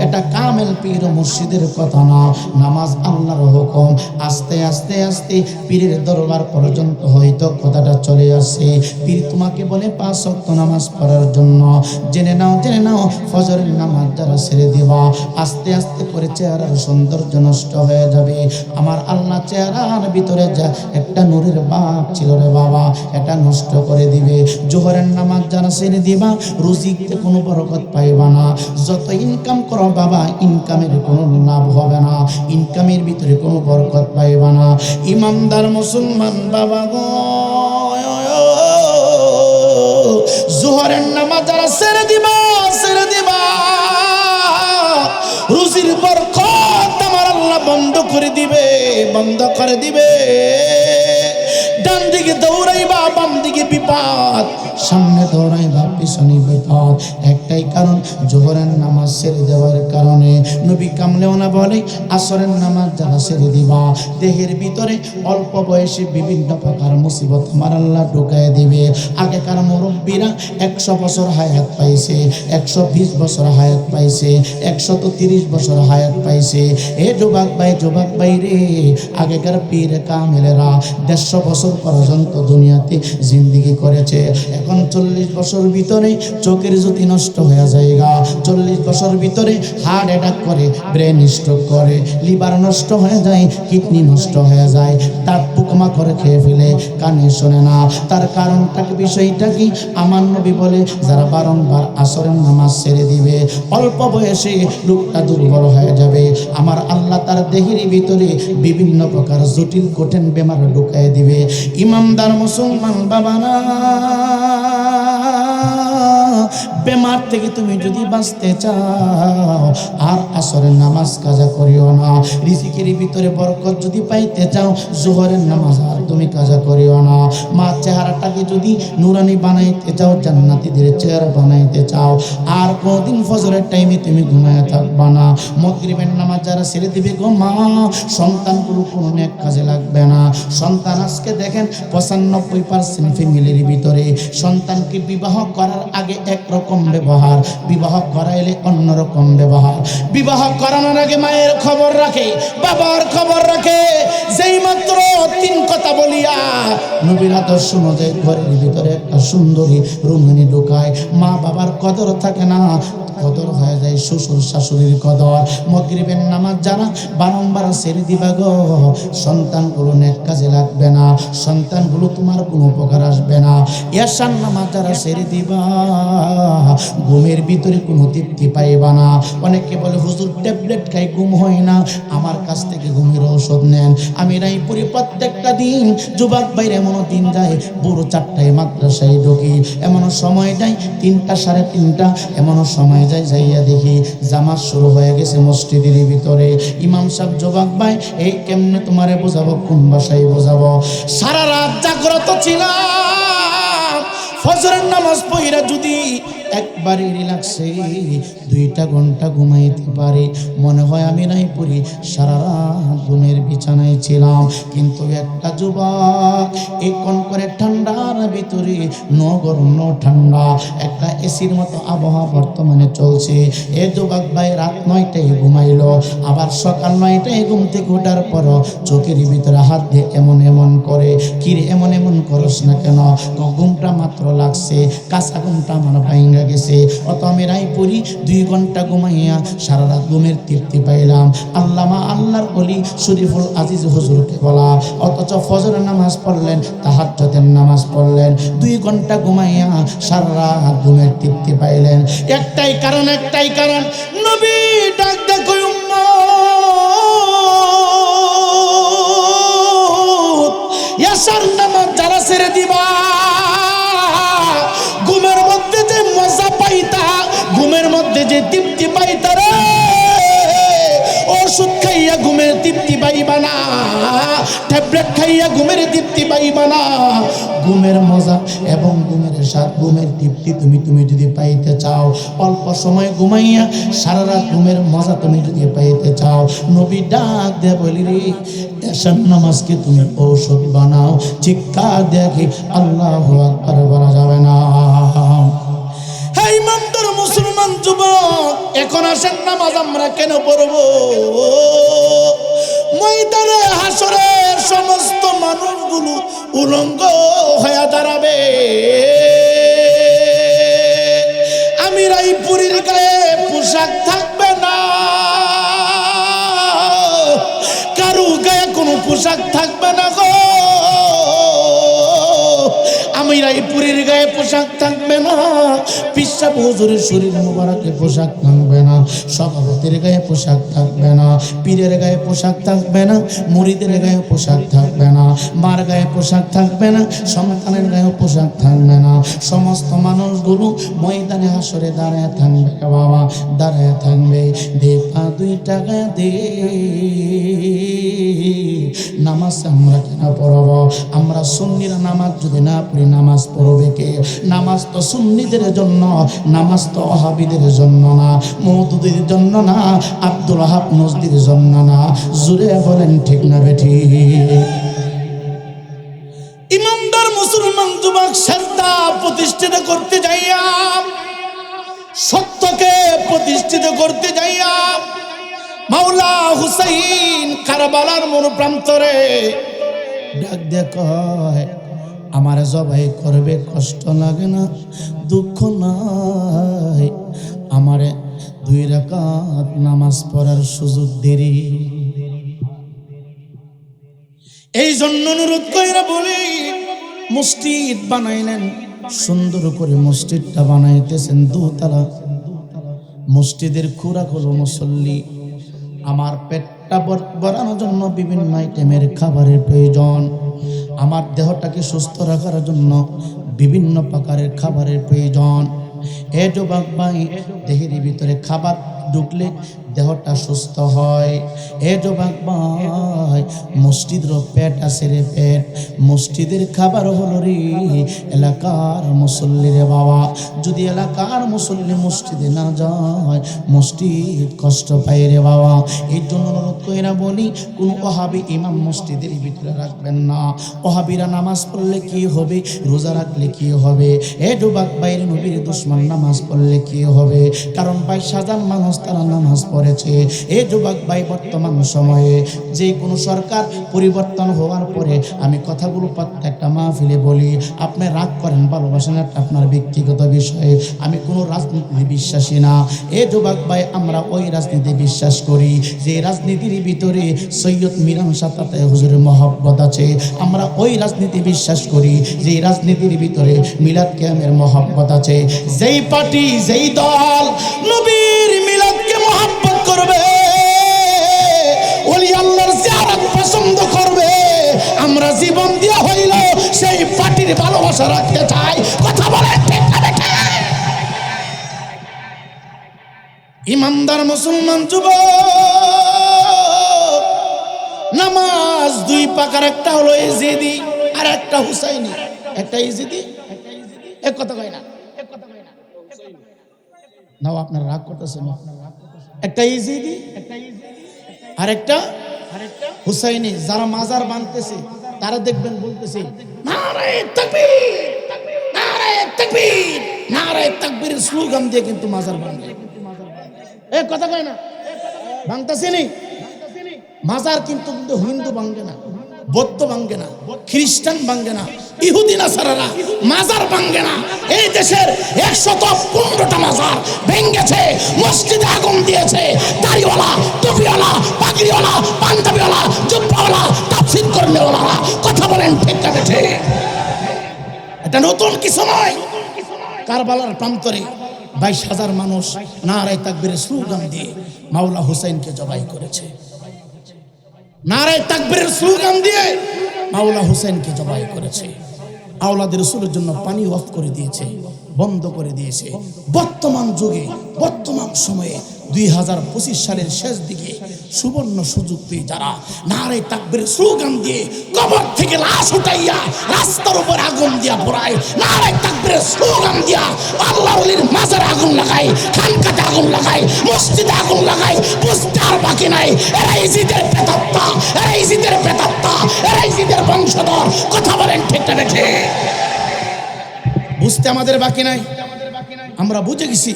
এটা কামেল পীর মুর্শিদের কথা না, নামাজ আল্লাহর হুকুম। আস্তে আস্তে আস্তে পীরের দরবার পর্যন্ত হয়তো কথাটা চলে আসে। পীর তোমাকে বলে 5 ওয়াক্ত নামাজ পড়ার জন্য, জেনে নাও ফজরের নামাজ যারা ছেড়ে দিবা, আস্তে আস্তে করে চেহারার সৌন্দর্য নষ্ট হয়ে যাবে। আমার আল্লাহ চেহারার ভিতরে যা একটা নূরের বাপ ছিল রে বাবা, এটা নষ্ট করে দিবে। জোহরের নামাজ যারা ছেড়ে দিবা, রুজিতে কোনো বরকত পাইবা না। যত ইনকাম করো বাবা, ইনকামের কোনো লাভ হবে না, ইনকামের ভিতরে কোনো বরকত পাইবা না। ইমানদার মুসলমান বাবা গো, জোহরের নামাজ যারা ছেড়ে দিবা, রুজির বরকত আমার আল্লাহ বন্ধ করে দিবে। ডান দিকে দৌড়াইবা, বাম দিকে বিপদ, সামনে দৌড়াইবা, পিছনে বিপদ। একটাই কারণ, জোহরের নামাজ ছেড়ে দেওয়ার কারণে। নবী কামলেওনা বলে, আসরের নামাজ যারা ছেড়ে দিবা, দেহের ভিতরে অল্প বয়সে বিভিন্ন প্রকার মুসিবত আমার আল্লাহ ঢুকায় দিবে। আগেকার মুরব্বীরা 100 বছর হায়াত পাইছে, 120 বছর হায়াত পাইছে, 130 বছর হায়াত পাইছে। এ যুবক ভাই রে, আগেকার পীর কামেলেরা 150 বছর পর্যন্ত দুনিয়াতে জিন্দিগি করেছে। এখন 40 বছর ভিতরে চোখের জ্যোতি নষ্ট হয়ে যায়, 40 বছর ভিতরে হার্ট অ্যাটাক করে, ব্রেন স্ট্রোক করে, লিভার নষ্ট হয়ে যায়, কিডনি নষ্ট হয়ে যায়, দাঁত পোকমা করে খেয়ে ফেলে, কানে শোনে না। তার কারণটা কি, বিষয়টা কি? আমার নবী বলে, যারা বারংবার আসরের নামাজ ছেড়ে দিবে, অল্প বয়সে লোকটা দুর্বল হয়ে যাবে। আমার আল্লাহ তার দেহের ভিতরে বিভিন্ন প্রকার জটিল কঠিন বেমার ঢুকায় দিবে। ইমানদার মুসলমান বাবা না, বেমার থেকে তুমি যদি বাঁচতে চাও, আর আসরের নামাজ কাজা করিও না। রিজিকের ভিতরে বরকত যদি পাইতে চাও, জোহরের নামাজ আর তুমি কাজা করিও না। মা চেহারাটাকে যদি নুরানি বানাইতে চাও, জান্নাতীদের চেহারা বানাইতে চাও, আর কোনদিন ফজরের টাইমে তুমি ঘুমায় থাকবা না। মাগরিবের নামাজ যারা ছেড়ে দিবে গো মা, সন্তানগুলো কোনো নেক কাজে লাগবে না। সন্তান আজকে দেখেন 95% ফ্যামিলির ভিতরে সন্তানকে বিবাহ করার আগে একরকম ব্যবহার, বিবাহ করাইলে অন্যরকম ব্যবহার। বিবাহ করানোর আগে মায়ের খবর রাখে, বাবার খবর রাখে, যেই মাত্র 3 কথা বলিয়া নবীর আদর্শ অনুযায়ী ঘরের ভিতরে একটা সুন্দরী রুমিনী ঢুকায়, মা বাবার কদর থাকে না, কদর হয়ে যায় শ্বশুর শাশুড়ির কদর। মাগরিবের নামাজ যারা বারংবার ছেড়ে দিবা গো, সন্তানগুলো নেক কাজে লাগবে না, সন্তানগুলো তোমার কোনো উপকার আসবে না। এশার নামাজ যারা ছেড়ে দিবা, ঘুমের ভিতরে কোনো তৃপ্তি পাইবা না। অনেকে বলে হুজুর ট্যাবলেট খাই ঘুম হয় না, আমার কাছ থেকে ঘুমের ঔষধ নেন। আমি রায়পুরে প্রত্যেকটা দিন যুবক বাইরে এমনও দিন যায় ভোর 4টায় মাদ্রাসায় ঢুকি, এমনও সময় যায় 3টা 3:30, এমনও সময় যায় যাইয়া দেখি জামাত শুরু হয়ে গেছে মসজিদের ভিতরে। ইমাম সাহেব, যুবক ভাই এই কেমনে তোমারে বোঝাবো, কোন ভাষায় বোঝাবো? সারা রাত জাগ্রত ছিলাম, ফজরের নামাজ পড়া যদি একবারে রিল্যাক্সে 2টা ঘন্টা ঘুমাইতে পারি, মনে হয় আমি রায়পুরে সারা রাত ঘুমের বিছানায় ছিলাম। কিন্তু একটা যুবক এই কোন করে ঠান্ডার ভিতরে, নো গরম নো ঠান্ডা, একটা এসির মতো আবহাওয়া বর্তমানে চলছে। এ যুবক ভাই রাত 9টায় ঘুমাইলো, আবার সকাল 9টায় ঘুম থেকে ওঠার পর চোখের ভিতরে হাত দিয়ে এমন করে, কিরে এমন করস না কেন? ঘুমটা মাত্র লাগছে, কাঁচা ঘুমটা আমার ভাইঙ্গা গেছে। অত আমি রায়পুরি 2 ঘন্টা ঘুমাইয়া সারা রাত ঘুমের তৃপ্তি পাইলাম। আল্লামা আল্লাহর ওলি শরীফুল আজিজ হুজুরকে বলা, অথচ ফজরের নামাজ পড়লেন, তাহাজ্জুদের নামাজ পড়লেন, 2 ঘন্টা ঘুমাইয়া সারা রাত ঘুমের তৃপ্তি পাইলেন। একটাই কারণ, নবী ডাক দেখো উম্মত, এশার নামাজ যারা ছেড়ে দিবা, ঘুমের মধ্যে যে মজা পাইতা, ঘুমের মধ্যে যে তৃপ্তি পাইতা রে, ওষুধ খাইয়া ঘুমের তৃপ্তি পাইবা না। ট্যাবলেট খাইয়া ঘুমের তৃপ্তি পাইবা না। ঘুমের মজা এবং ঘুমের স্বাদ, ঘুমের তৃপ্তি তুমি যদি পাইতে চাও, অল্প সময় ঘুমাইয়া সারা রাত ঘুমের মজা তুমি যদি পাইতে চাও, নবী ডাক দে বলি রে এশার নামাজকে তুমি ঔষধ বানাও। চিৎকার দেখি আল্লাহু আকবার বলা যাবে না। হে ইমানদার মুসলমান যুবক, এখন আসেন নামাজ আমরা কেন পড়ব? ময়দানে হাসরের সমস্ত মানুষগুলো উলঙ্গ হয়ে দাঁড়াবে। আমি রায়পুরীর গায়ে পোশাক থাকবে না, কারো গায়ে কোনো পোশাক থাকবে না গো। আমি রায়পুরীর গায়ে পোশাক থাকবে না, পিসাব হুজুরের শরীর মোবারকের পোশাক থাকবে না, সভাপতির গায়ে পোশাক থাকবে না, পীরের গায়ে পোশাক থাকবে না, মুরিদের গায়ে পোশাক থাকবে না, মার গায়ে পোশাক থাকবে না, সন্তানের গায়ে পোশাক থাকবে না। সমস্ত মানুষগুলো ময়দানে হাসরে দাঁড়ায় থাকবে বাবা, দাঁড়ায় থাকবে। দে পা দুই টাকা দে, নামাজ আমরা কেন পড়ব? আমরা সুন্নিরা নামাজ যদি না পড়ি নামাজ পড়বে কে? নামাজ তো সুন্নিদের জন্য, নামাজ তো ওহাবীদের জন্য না, মওদুদীর জন্য না, আব্দুল ওয়াহাব নজদির জন্য না। জুড়ে বলেন ঠিক না বেঠিক? ইমানদার মুসলমান যুবক, শ্রদ্ধা প্রতিষ্ঠিত করতে যাইয়া, সত্যকে প্রতিষ্ঠিত করতে যাইয়া মাওলা হুসাইন কারবালার মরুপ্রান্তরে ডাক দিয়ে কয়, আমার জবাই করবে, কষ্ট লাগে না, দুঃখ নাই, আমারে 2 রাকাত নামাজ পড়ার সুযোগ দেরি। এই জন্য অনুরোধ কইরা বলি, মসজিদ বানাইলেন, সুন্দর করে মসজিদটা বানাইতেছেন 2 তলা। মসজিদের খোরাক হলো মুসল্লি। আমার পেটটা ভরানোর জন্য বিভিন্ন আইটেমের খাবারের প্রয়োজন, আমার দেহটাকে সুস্থ রাখার জন্য বিভিন্ন প্রকারের খাবারের প্রয়োজন। এ যুবক ভাই, দেহের ভিতরে খাবার ঢুকলে দেহটা সুস্থ হয়। এ যুবক ভাই, মসজিদের পেট আছে রে, পেট মসজিদের খাবার হলো রে এলাকার মুসল্লি রে বাবা। যদি এলাকার মুসল্লি মসজিদে না যায়, মসজিদ কষ্ট পায় রে বাবা। এই জন্য অনুরোধ কইরা বলি, কোন ওহাবী ইমাম মসজিদের ভিতরে রাখবেন না। ওহাবীরা নামাজ পড়লে কি হবে, রোজা রাখলে কি হবে? এ যুবক ভাইয়ের নবীর দুশমন নামাজ পড়লে কি হবে? কারণ 22,000 মানুষ তারা নামাজ পড়েছে। এই যুবক ভাই, বর্তমান সময়ে যে কোনো সরকার পরিবর্তন হওয়ার পরে আমি কথাগুলো প্রত্যেকটা মাহফিলে বলি, আপনি রাগ করেন ভালোবাসেন, এটা আপনার ব্যক্তিগত বিষয়ে, আমি কোনো রাজনীতিতে বিশ্বাসী না। এই যুবক ভাই, আমরা ওই রাজনীতি বিশ্বাস করি যে রাজনীতির ভিতরে সৈয়দ মিরান সাতাতে হুজুরের মহব্বত আছে। আমরা ওই রাজনীতি বিশ্বাস করি যে রাজনীতির ভিতরে মিলাদ কিয়ামের মহব্বত আছে। যেই পার্টি, যেই দল নবীর মিলাদকে মহব্বত করবে, ওলি আল্লাহর জিয়ারত পছন্দ করবে, আমরা জীবন দিয়ে হইল সেই পার্টির ভালোবাসা রাখতে চাই। কথা বলেন ঠিক না বেঠিক? ইমানদার মুসলমান যুবক, নামাজ 2 প্রকার, একটা হলো ইজিদি আর একটা হুসাইনি। একটা ইজিদি, এক কথা কয় না, নাও আপনারা রাগ করতেছেন। একটা ইজিদি আর একটা হুসাইনি। যারা মাজার বানতেছে তারা দেখবেন বলতেছে নারায়ে তাকবীর, নারায়ে তাকবীর, নারায়ে তাকবীরের স্লোগান দিয়ে কিন্তু মাজার বানবে। এ কথা কয় না, ভাঙতেছে নি মাজার। কিন্তু হিন্দু ভাঙবে না, বৌদ্ধ ভাঙবে না, খ্রিস্টান ভাঙবে না, ইহুদি নাসারারা মাজার ভাঙবে না। এই দেশের 115টা মাজার ভেঙেছে, মসজিদে আগুন দিয়েছে। দাড়িওয়ালা, টুপিওয়ালা, পাগড়িওয়ালা, পাঞ্জাবিওয়ালা, জুব্বাওয়ালা, তাফসীর কর্মীওয়ালা। কথা বলেন ঠিক না বেঠিক? এটা নতুন কিছু নয়। কারবালার প্রান্তরে 22,000 মানুষ নারায়ে তাকবীরের স্লোগান দিয়ে মাওলা হুসাইনকে জবাই করেছে। নারায়ে তাকবীরের স্লোগান দিয়ে মাওলা হুসাইনকে জবাই করেছে। আওলাদের রাসূলের জন্য পানি অফ করে দিয়েছে, বন্ধ করে দিয়েছে। বর্তমান যুগে, বর্তমান সময়ে 2025 সালের শেষ দিকে সুবর্ণ সুযোগ পেয়ে যারা নারে তাকবীরের স্লোগান দিয়ে কবর থেকে লাশ উঠাইয়া রাস্তার উপর আগুন দিয়া পোড়ায়, নারে তাকবীরের স্লোগান দিয়া আল্লাহর ওলির মাজারে আগুন লাগায়, খানকাতে আগুন লাগায়, মসজিদে আগুন লাগায়, বুঝতে আর বাকি নাই। এরা ইজিদের প্রেতাত্মা, এরা ইজিদের প্রেতাত্মা, এরা ইজিদের বংশধর। কথা বলেন ঠিক না ঠিক? বুঝতে আমাদের বাকি নাই, আমরা বুঝে গেছি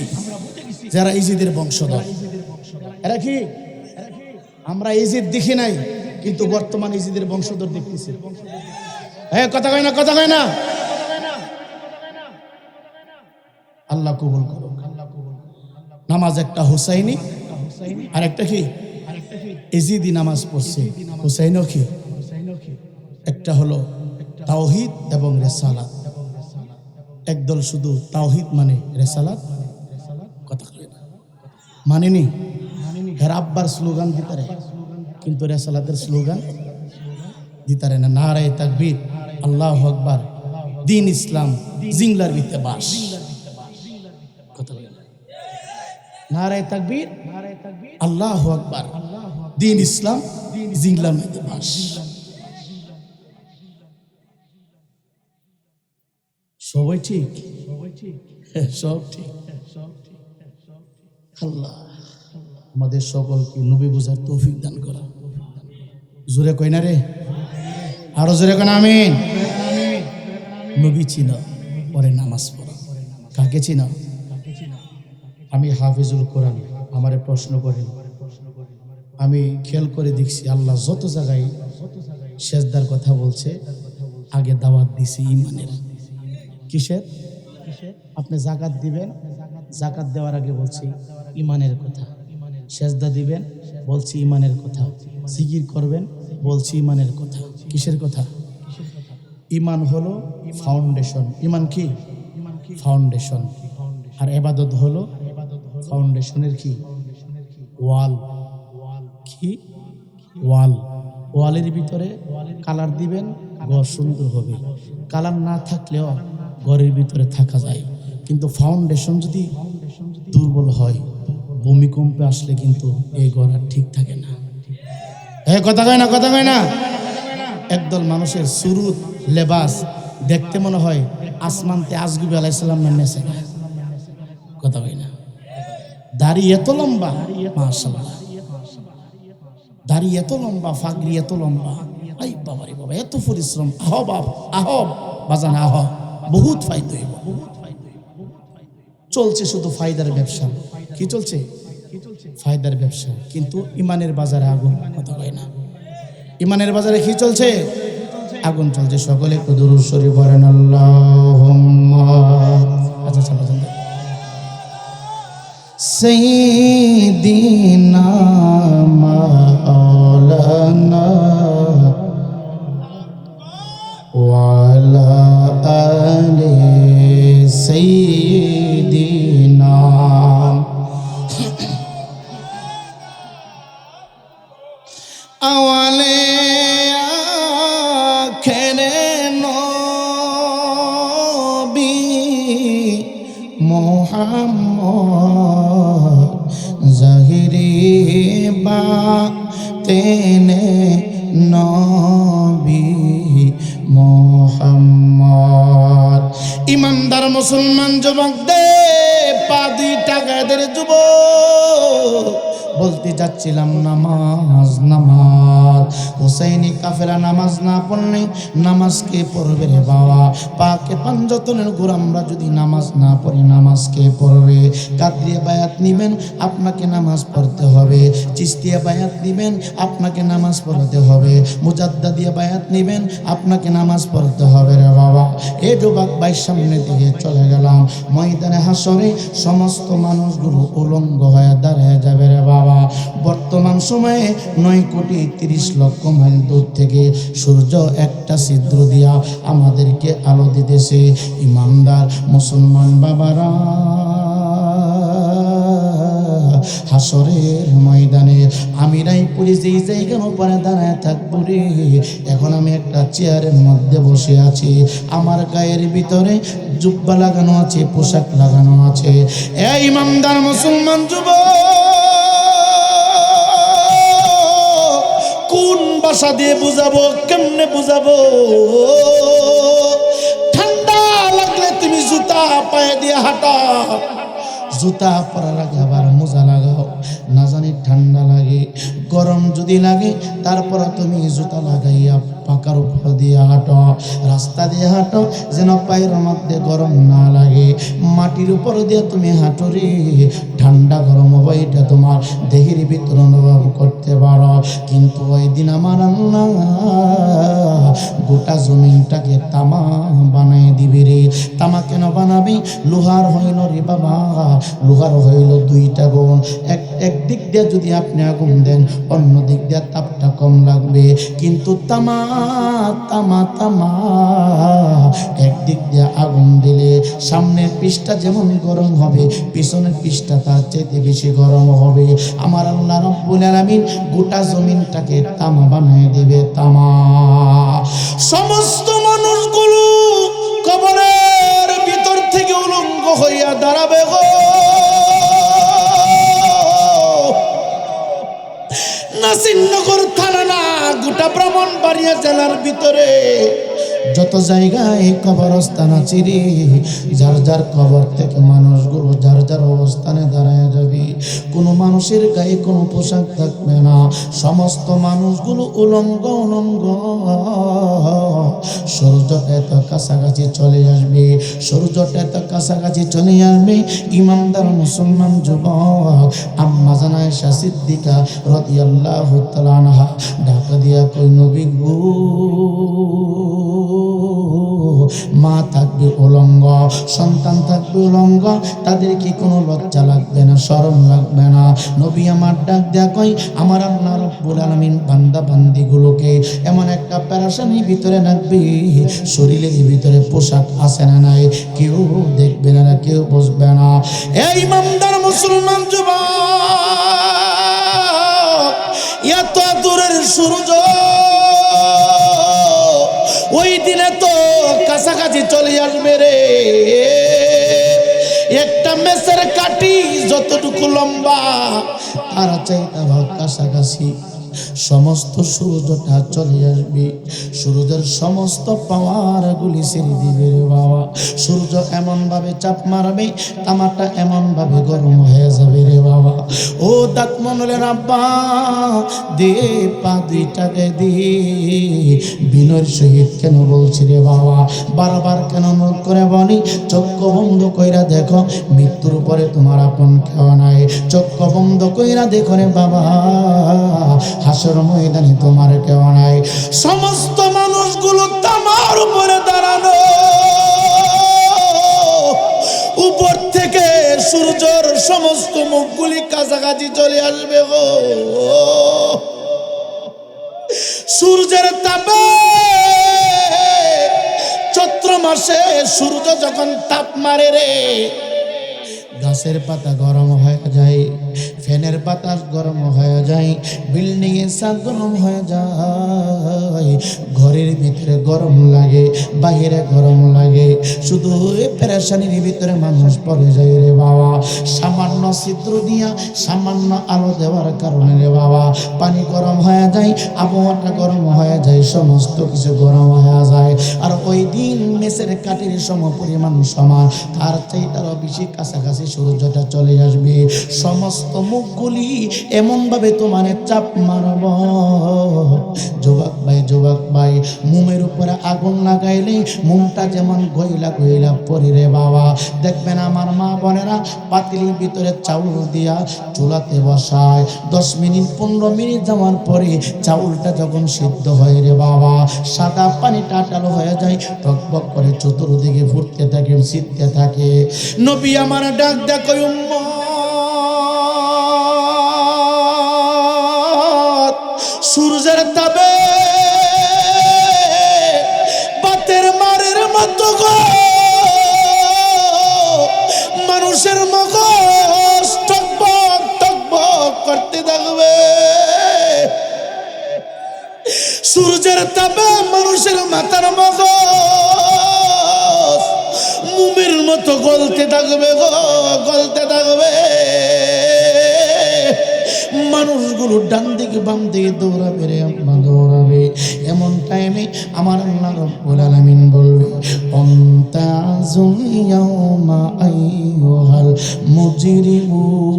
যারা ইজিদের বংশধর। এরা কি? আমরা ইজিদ দেখি নাই, কিন্তু বর্তমান ইজিদের বংশধর দেখতেছি। কথা কয় না, কথা কয় না। আল্লাহ কবুল করুক। নামাজ একটা হুসাইনি আর একটা কি ইজিদি নামাজ পড়ছে। হুসাইনও কি? একটা হলো তাওহীদ এবং রিসালাত। একদল শুধু তাওহীদ মানে রিসালাত কথা কয় না, মানেনি। এর আব্বার স্লোগান দিতারে, কিন্তু রিসালাতের স্লোগান দিতারে না। নারে তাকবীর, আল্লাহু আকবার, দিন ইসলাম জিংলার ভিতরে বাস। কথা বলে নারে তাকবীর, আল্লাহু আকবার, দিন ইসলাম জিংলার ভিতরে বাস। সবাই ঠিক, সব ঠিক। আল্লাহ আমাদের সকলকে নবী বুঝার তৌফিক দান করা। জোরে কই না রে, আরো জোরে কই না আমিন। নবী চিনো, পরে নামাজ পড়ো। কাকে চিনো? আমি হাফিজুল কোরআন, আমারে প্রশ্ন করেন। আমি খেয়াল করে দেখছি আল্লাহ যত জায়গায় সেজদার কথা বলছে, আগে দাওয়াত দিছে ইমানের। কিসের? আপনি যাকাত দিবেন, যাকাত দেওয়ার আগে বলছি ইমানের কথা। সেজদা দিবেন, বলছি ইমানের কথা। জিকির করবেন, বলছি ইমানের কথা। কিসের কথা? ইমান হলো ফাউন্ডেশন। ইমান কি? ফাউন্ডেশন। আর ইবাদত হলো ফাউন্ডেশনের কি? ওয়াল। কি? ওয়াল। ওয়ালের ভিতরে কালার দিবেন, ঘর সুন্দর হবে। কালার না থাকলেও ঘরের ভিতরে থাকা যায়, কিন্তু ফাউন্ডেশন যদি দুর্বল হয়, ভূমিকম্পে আসলে কিন্তু এই ঘর আর ঠিক থাকে না। কথা কয় না, কথা কয় না। একদল মানুষের সুরুত লেবাস দেখতে মনে হয় আসমানতে আজগুবি আলাইহিস সালাম নেমেছে। কথা কয় না। দাড়ি এত লম্বা, মাশাআল্লাহ, দাড়ি এত লম্বা, ফাগরি এত লম্বা। আই বাবা রে বাবা, এত পরিশ্রম। আহ বাপ, আহ বাজান, আহ বহুত ফায়দা হইব। চলছে শুধু ফায়দার ব্যবসা। কি চলছে? ফায়দার ব্যবসা, কিন্তু ইমানের বাজারে আগুন। কথা কয় না। ইমানের বাজারে কি চলছে? আগুন চলছে। সকলে একটু দুরূদ শরীফ পড়েন। আল্লাহুম্মা। আচ্ছা চলো চলো। সাইয়্যিদিনা মাওলানা ওয়া আলা আলি সাইয়্যিদিনা। আওয়ালে আখেরে নবী মুহাম্মদ, জাহিরি বাতিনে নবী মুহাম্মদ। ইমানদার মুসলমান যুবকদের পা দুই টাকাদের যুবক বলতে যাচ্ছিলাম নামাজ নামাজ। হুসাইনি কাফেলা নামাজ না পড়লে নামাজ কে পড়বে রে বাবা? পাকে পাঞ্জতনের গোলামরা যদি নামাজ না পড়ে নামাজ কে পড়বে? কাদরিয়া বায়াত নিবেন, আপনাকে নামাজ পড়তে হবে। চিশতিয়া বায়াত নিবেন, আপনাকে নামাজ পড়তে হবে। মুজাদ্দাদিয়া বায়াত নিবেন, আপনাকে নামাজ পড়তে হবে রে বাবা। এই যুবক ভাই সামনে দিকে চলে গেলাম। ময়দানে হাসরে সমস্ত মানুষগুলো উলঙ্গ হয়ে দাঁড়িয়ে যাবে রে বাবা। বর্তমান সময়ে 9,30,00,000 মাইল দূর থেকে সূর্য একটা ছিদ্র দিয়া আমাদেরকে আলো দিতেছে। ইমানদার মুসলমান বাবারা, হাসরের ময়দানে আমি রায়পুরে যেই জায়গার উপরে দাঁড়ায় থাকবো রে। এখন আমি একটা চেয়ারের মধ্যে বসে আছি, আমার গায়ের ভিতরে জুব্বা লাগানো আছে, পোশাক লাগানো আছে। এই ইমানদার মুসলমান যুবক, ভাষা দিয়ে বুঝাবো, কেমনে বুঝাবো? ঠান্ডা লাগলে তুমি জুতা পায়ে দিয়ে হাঁটা, জুতা পরার আগে আবার মোজা লাগাও, না জানি ঠান্ডা লাগে। গরম যদি লাগে তারপর তুমি জুতা লাগাইয়া পাকার উপর দিয়ে হাঁটো, রাস্তা দিয়ে হাঁটো, যেন পায়ের মধ্যে গরম না লাগে। মাটির উপর দিয়ে তুমি হাঁটো রে, ঠান্ডা গরম হবে এটা তোমার দেহের ভিতর অনুভব করতে পারো। কিন্তু ওই দিন আমার আল্লাহ গোটা জমিনটাকে তামা বানাই দিবে রে। তামা কেন বানাবি? লোহার হইল রে বাবা, লোহার হইল দুইটা গুণ। এক দিক দিয়ে যদি আপনি আগুন দেন, অন্য দিক দিয়ে তাপটা কম লাগবে। কিন্তু তামা তামা তামা একদিক দিয়ে আগুন দিলে সামনের পিঠটা যেমন গরম হবে, পিছনের পিঠটা তার চাইতে বেশি গরম হবে। আমার আল্লাহ রাব্বুল আলামিন গোটা জমিনটাকে তামা বানিয়ে দিবে, তামা। সমস্ত মানুষগুলো কবরের ভিতর থেকে উলঙ্গ হইয়া দাঁড়াবে গো। নাসিরনগর থানা না, গোটা ব্রাহ্মণবাড়িয়া জেলার ভিতরে যত জায়গায় কবরস্থান আছে রে, যার যার কবর থেকে মানুষগুলো যার যার অবস্থানে দাঁড়ায় যাবে। কোনো মানুষের গায়ে কোনো পোশাক থাকবে না, সমস্ত মানুষগুলো উলঙ্গ উলঙ্গ। সূর্যটা এত কাছাকাছি চলে আসবে, সূর্যটা এত কাছাকাছি চলে আসবে। ইমানদার মুসলমান যুবক আম্মা জান আয়েশা সিদ্দিকা রাদিয়াল্লাহু তাআলা আনহা ডাকা দিয়া কই, নবী গো, মা থাকবে উলঙ্গ, সন্তান থাকবে উলঙ্গ, তাদের কি কোনো লজ্জা লাগবে না, শরম লাগবে না? নবী আমার ডাক দেয়া কই, আমার আল্লাহ রাব্বুল আলামিন বান্দা বান্দিগুলোকে এমন একটা পেরেশানির ভিতরে রাখবে, শরীরের ভিতরে পোশাক আছে না নাই কেউ দেখবে না, কেউ বুঝবে না। এই ইমানদার মুসলমান যুবক, এত দূরের সূর্য ওই দিনে তো কাছাকাছি চলে আসবে রে। একটা মেসের কাঠি যতটুকু লম্বা তার চাইতে কাছাকাছি সমস্ত সূর্যটা চলে আসবে। সূর্যের সমস্ত পাওয়ার গুলি ছেড়ে দিবে রে বাবা। সূর্য এমন ভাবে চাপ মারবে, তামাটা এমন ভাবে গরম হয়ে যাবে রে বাবা। ও দাঁত মনলের আব্বা, দে পা দুইটাকে দি। বিনয়ের সহিত কেন বলছি রে বাবা, বারবার কেন মুখ করে বলি? চক্ষু বন্ধ কইরা দেখো, মৃত্যুর পরে তোমার আপন কেউ নাই। চক্ষু বন্ধ কইরা দেখো রে বাবা, হাসর ময়দানে তোমার কেউ নাই। সমস্ত মানুষগুলো তামার উপরে দাঁড়ানো, উপর থেকে সূর্যের সমস্ত মুখগুলি কাছাকাছি চলে আসবে গো। সূর্যের তাপে চৈত্র মাসে সূর্য যখন তাপ মারে রে, গাছের পাতা গরম হয়ে যায়, ফ্যানের বাতাস গরম হয়ে যায়, বিল্ডিং এর ছাদ গরম হয়ে যায়, ঘরের ভিতরে গরম লাগে, বাহিরে গরম লাগে। শুধু ওই পেরেশানির ভিতরে মানুষ পড়ে যায় রে বাবা। সামান্য ছিদ্র দিয়া সামান্য আলো দেওয়ার কারণে রে বাবা পানি গরম হয়ে যায়, আবহাওয়াটা গরম হয়ে যায়, সমস্ত কিছু গরম হয়ে যায়। আর ওই দিন মেসের কাঠের সম পরিমাণ সমান, তার চাইতে আরো বেশি কাছাকাছি সূর্যটা চলে আসবে। সমস্ত মুখগুলি এমন ভাবে তোমার চাপ মারব। যুবক ভাই, মুমের উপরে আগুন লাগাইলে মুমটা যেমন গইলা গইলা পড়ে রে বাবা। দেখবেন আমার মা বোনেরা পাতিলির ভিতরে চাউল দিয়া চুলাতে বসায়, 10 মিনিট 15 মিনিট যাওয়ার পরে চাউলটা যখন সিদ্ধ হয় রে বাবা, সাদা পানিটা টাটালো হয়ে যায়, টকবক করে চতুর্দিকে ফুটতে থাকে, ছিটতে থাকে। নবী আমার ডাক দেখো, উম্মত, সূর্যের তাপে বাতের মারের মতো গো মানুষের মগজ টকবক টকবক করতে থাকবে। সূর্যের তাপে মানুষের মাথার মগজ মুমির মতো গলতে থাকবে গো, গলতে থাকবে। মানুষগুলো ডান দিকে বাম দিকে দৌড়াবে রে আম্মা, দৌড়াবে। আমার আল্লাহ রব্বুল আলামিন বলবে অন্তাজুল ইয়াউমা আইয়ুহাল মুজরিমুন।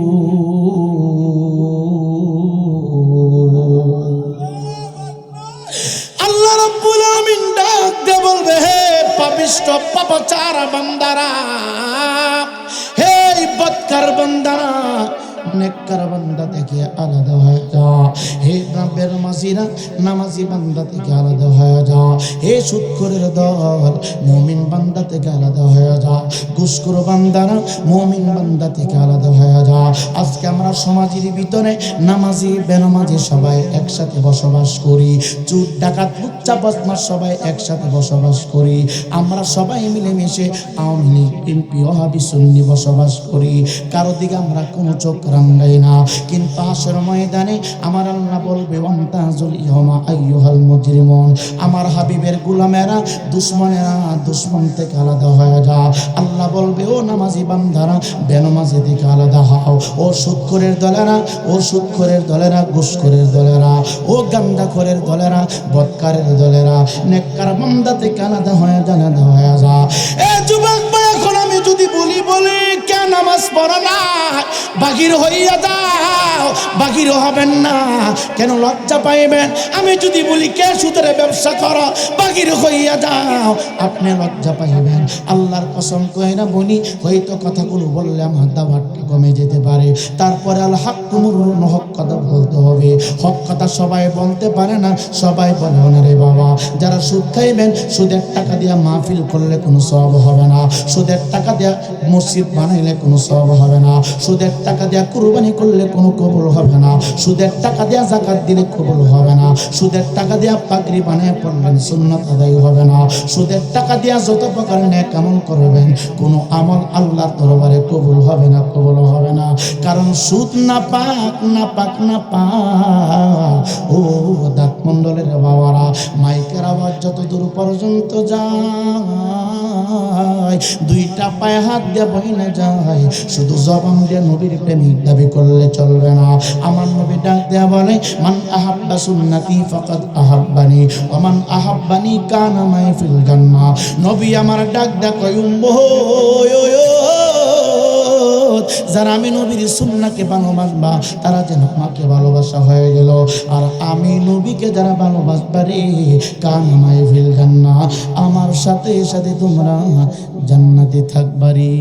আল্লাহ রাব্বুল আলামিন ডাক দিয়ে বলবে হে পাপিষ্ঠ পাপাচার বান্দারা, হে বদকার বান্দারা, নেককার বান্দা থেকে আলাদা হয়ে যা। হে বেনামাজিরা, নামাজি বান্দা থেকে আলাদা হয়ে যা। হে সুদখোরের দল, মুমিন বান্দা থেকে আলাদা হয়ে যা। ঘুষখোর বান্দারা, মুমিন বান্দা থেকে আলাদা হয়ে যা। আজকে আমরা সমাজের ভিতরে নামাজি বেনামাজি সবাই একসাথে বসবাস করি। চোর ডাকাত লুচ্চা বদমাশ সবাই একসাথে বসবাস করি। আমরা সবাই মিলেমিশে আওয়ামী লীগ এমপি ওয়াহাবি সুন্নি বসবাস করি। কারো দিকে আমরা কোনো চোখ রাঙ্গাই না। কিন্তু হাসর ময়দানে আমার আল্লাহ বলবে ওয়ান্তাজুল ইয়াউমা আইয়ুহাল মুজরিমুন। আমার হাবিবের গোলামেরা, দুশমনেরা দুশমন থেকে আলাদা হয়ে যা। আল্লাহ বলবে ও নামাজি বান্দারা, বেনামাজি থেকে আলাদা হও। ও সুদখোরের দলেরা, ও সুদখোরের দলেরা, ঘুষখোরের দলেরা, ও গান্দাখোরের দলেরা, বদকারের দলেরা, নেককার বান্দা থেকে আলাদা হয়ে যা, আলাদা হয়ে যা। এ যুবক ভাই, এখন আমি যদি বলি কে নামাজ পড়ো না, বাগির হইয়া যাও, বাগির হবেন না। কেন লজ্জা পাইবেন? আমি যদি বলি কে সুদের ব্যবসা করো, বাগির হইয়া যাও, আপনি লজ্জা পাইবেন। আল্লাহর কসম কইরা বলি, হয়তো কথাগুলো বললে আমার দাওয়াতটা কমে যেতে পারে। তারপরে আল হাক্কু মুরুন, হক কথা বলতে হবে। হক কথা সবাই বলতে পারে না, সবাই বলে না রে বাবা। যারা সুদ খাইবেন, সুদের টাকা দিয়া মাহফিল করলে কোনো সওয়াব হবে না। সুদের টাকা দিয়া মসজিদ বানাইলে কোনো সওয়াব হবে না। সুদের টাকা দিয়া কুরবানি করলে কোনো কবুল হবে না। সুদের টাকা দিয়া যাকাত দিলে কবুল হবে না। সুদের টাকা দিয়া পাগড়ি বানিয়ে পড়লেন সুন্নাত আদায় হবে না। সুদের টাকা দিয়া যত প্রকার নেক আমল করবেন, কোনো আমল আল্লাহর দরবারে কবুল হবে না, কবুল হবে না। কারণ সুদ না পাক, না পাক, না পাক। ও দাঁত মন্ডলের বাবারা, মাইকের আওয়াজ যত দূর পর্যন্ত যায়, দুইটা পায়ে হাত দিয়ে বইনে যায়। শুধু জবান দিয়ে নবীর প্রেমিক দাবি করলে চলবে না। আমার নবী ডাক দেয়া বলে মান আহাব্বা সুন্নতি ফাকাদ আহাব্বানি ওয়া মান আহাব্বানি কানা মাই ফিল জান্নাহ। নবী আমার ডাক দেয়া কয় উম্মত, যারা আমি নবীর সুন্নাহকে ভালোবাসবা, তারা যেন আমাকে ভালোবাসা হয়ে গেল। আর আমি নবীকে যারা ভালোবাসবা রে, কানা মাই ফিল জান্নাহ, আমার সাথে সাথে তোমরা জান্নাতে থাকবারি।